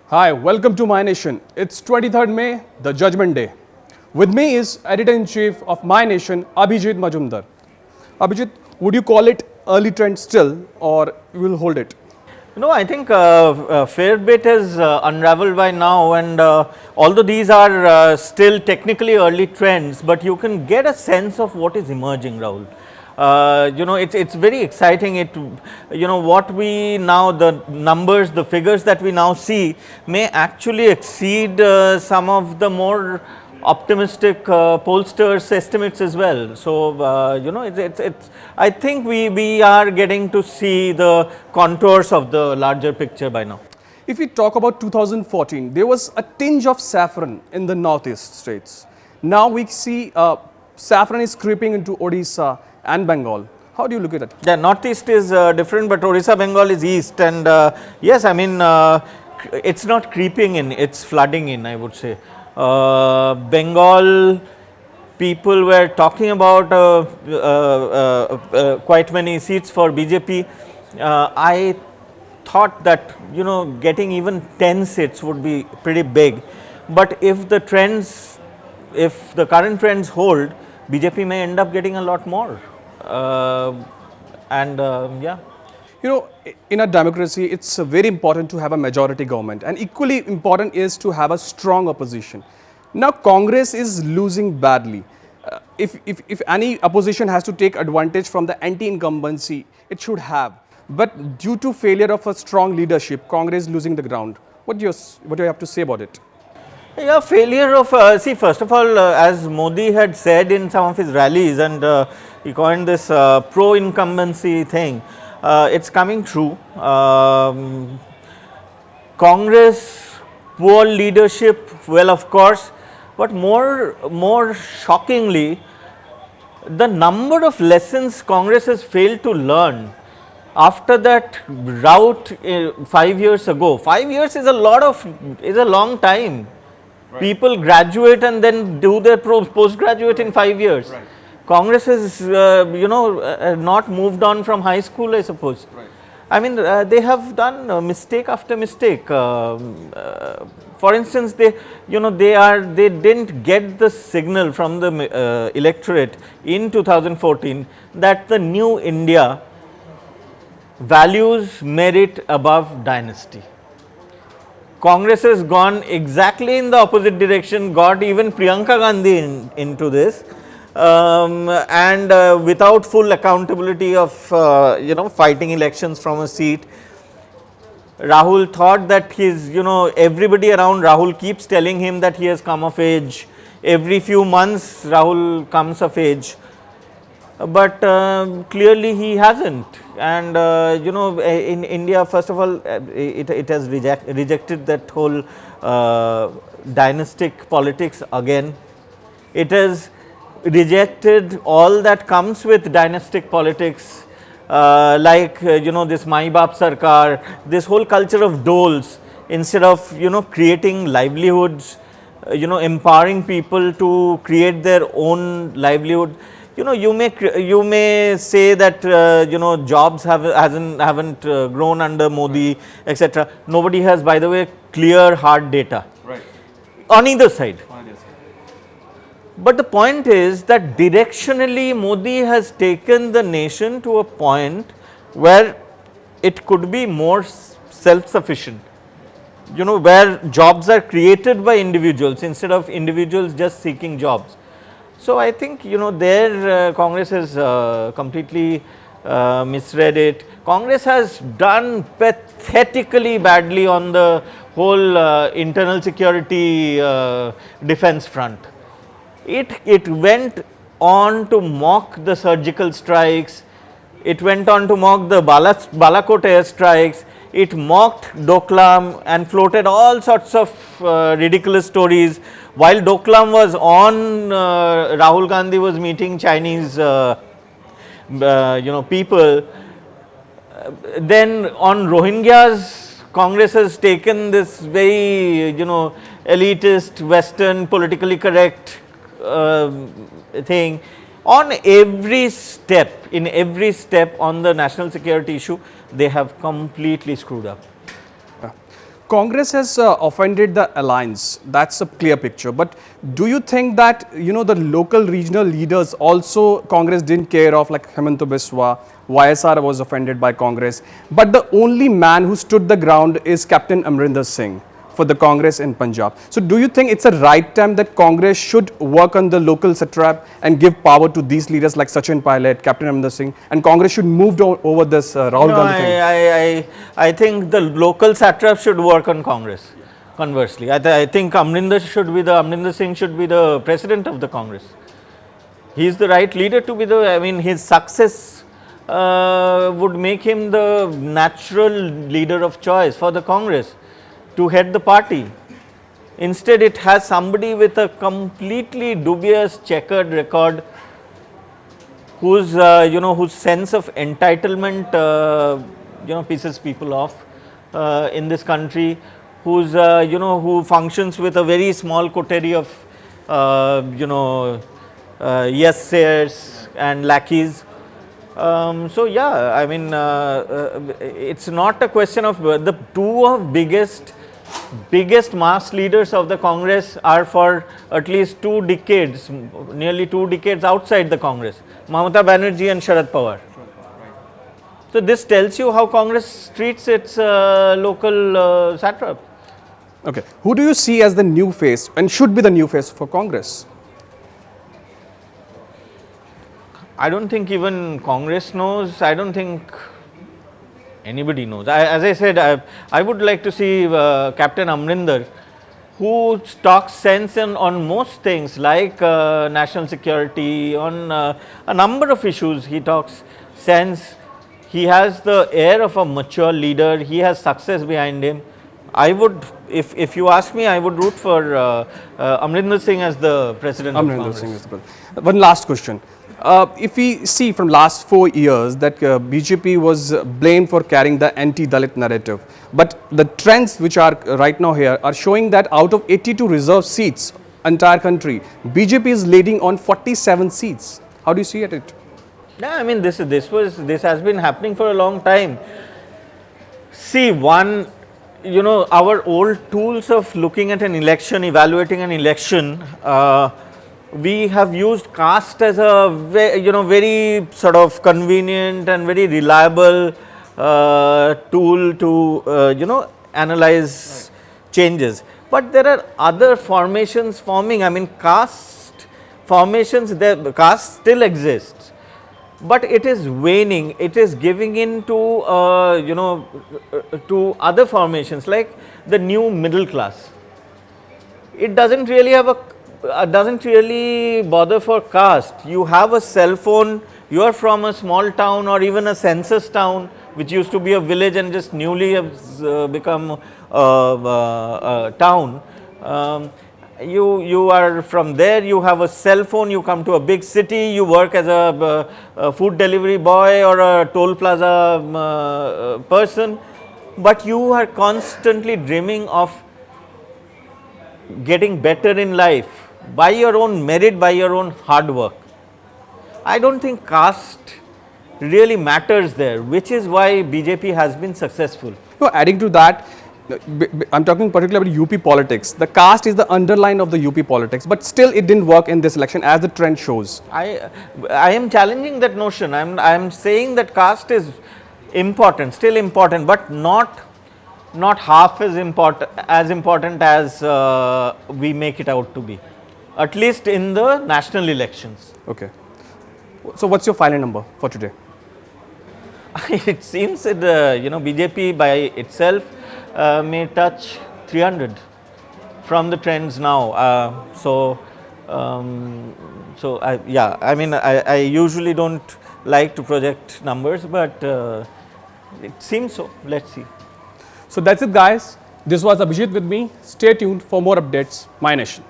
Hi, welcome to MyNation. It's 23rd May, the Judgment Day. With me is Editor-in-Chief of MyNation, Abhijit Majumdar. Abhijit, would you call it early trend still or you will hold it? No, I think a fair bit is unraveled by now, and although these are still technically early trends, but you can get a sense of what is emerging, Rahul. It's very exciting. What we now, the numbers, the figures that we now see may actually exceed some of the more optimistic pollsters' estimates as well. So, I think we are getting to see the contours of the larger picture by now. If we talk about 2014, there was a tinge of saffron in the northeast states. Now we see saffron is creeping into Odisha and Bengal. How do you look at it? Yeah, northeast is different, but Odisha, Bengal is east, and yes, I mean it's not creeping in; it's flooding in, I would say. Bengal people were talking about quite many seats for BJP. I thought that getting even 10 seats would be pretty big, but if the current trends hold, BJP may end up getting a lot more. Yeah. You know, in a democracy, it's very important to have a majority government, and equally important is to have a strong opposition. Now, Congress is losing badly. If any opposition has to take advantage from the anti-incumbency, it should have. But due to failure of a strong leadership, Congress is losing the ground. What do you have to say about it? Yeah, failure of, see, first of all, as Modi had said in some of his rallies, and he coined this pro-incumbency thing, it's coming true. Congress, poor leadership, well, of course, but more shockingly, the number of lessons Congress has failed to learn after that rout 5 years ago. 5 years is a long time. Right. People graduate and then do their postgraduate in 5 years. Right. Congress has, not moved on from high school, I suppose. Right. I mean, they have done mistake after mistake. For instance, they didn't get the signal from the electorate in 2014 that the new India values merit above dynasty. Congress has gone exactly in the opposite direction, got even Priyanka Gandhi into this, and without full accountability of fighting elections from a seat. Rahul thought that everybody around Rahul keeps telling him that he has come of age. Every few months Rahul comes of age, but clearly he hasn't. And in India, first of all, it has rejected that whole dynastic politics again. It has rejected all that comes with dynastic politics, like this Mai Baap Sarkar, this whole culture of doles. Instead of creating livelihoods, empowering people to create their own livelihood. You may say that jobs haven't grown under Modi, etc. Nobody has, by the way, clear hard data. Right. On either side. But the point is that directionally Modi has taken the nation to a point where it could be more self-sufficient. Where jobs are created by individuals instead of individuals just seeking jobs. So, I think there Congress has completely misread it. Congress has done pathetically badly on the whole internal security defense front. It went on to mock the surgical strikes, it went on to mock the Balakot airstrikes, it mocked Doklam and floated all sorts of ridiculous stories. While Doklam was on, Rahul Gandhi was meeting Chinese people. Then on Rohingyas, Congress has taken this very elitist, Western, politically correct thing. On every step, on the national security issue, they have completely screwed up. Congress has offended the alliance. That's a clear picture. But do you think that the local regional leaders also Congress didn't care of, like Hemanta Biswa, YSR was offended by Congress. But the only man who stood the ground is Captain Amrinder Singh for the Congress in Punjab. So do you think it's a right time that Congress should work on the local satrap and give power to these leaders like Sachin Pilot, Captain Amrinder Singh, and Congress should move over this Rahul No, Gandhi thing? I think the local satraps should work on Congress. Conversely, I think Amrinder Singh should be the president of the Congress. He is the right leader to be I mean, his success would make him the natural leader of choice for the Congress to head the party. Instead, it has somebody with a completely dubious checkered record, whose whose sense of entitlement pisses people off in this country, who's who functions with a very small coterie of yes sayers and lackeys. So yeah, I mean, it's not a question of the two of biggest mass leaders of the Congress are for at least 2 decades, nearly 2 decades outside the Congress, Mamata Banerjee and Sharad Pawar. So this tells you how Congress treats its local satrap. Okay. Who do you see as the new face and should be the new face for Congress? I don't think even Congress knows. I don't think anybody knows. As I said, I would like to see Captain Amrinder, who talks sense on most things like national security, on a number of issues. He talks sense. He has the air of a mature leader. He has success behind him. I would, if you ask me, I would root for Amrinder Singh as the president of Congress. Singh is the president. One last question. If we see from last 4 years that BJP was blamed for carrying the anti-Dalit narrative, but the trends which are right now here are showing that out of 82 reserved seats, entire country, BJP is leading on 47 seats. How do you see it? Yeah, I mean, this has been happening for a long time. See, our old tools of looking at an election, evaluating an election, we have used caste as a very sort of convenient and very reliable tool to analyze changes. But there are other formations forming. I mean, caste formations, caste still exists, but it is waning. It is giving in to to other formations like the new middle class. It doesn't really bother for caste. You have a cell phone, you are from a small town or even a census town which used to be a village and just newly has become a town. You are from there, you have a cell phone, you come to a big city, you work as a food delivery boy or a toll plaza person, but you are constantly dreaming of getting better in life by your own merit, by your own hard work. I don't think caste really matters there, which is why BJP has been successful. No, adding to that, I'm talking particularly about UP politics. The caste is the underline of the UP politics, but still it didn't work in this election as the trend shows. I am challenging that notion. I am saying that caste is important, still important, but not half as important as we make it out to be, at least in the national elections. Okay. So what's your final number for today? It seems that BJP by itself may touch 300 from the trends now. I mean, I usually don't like to project numbers, but it seems so. Let's see. So that's it, guys. This was Abhijit with me. Stay tuned for more updates. My Nation.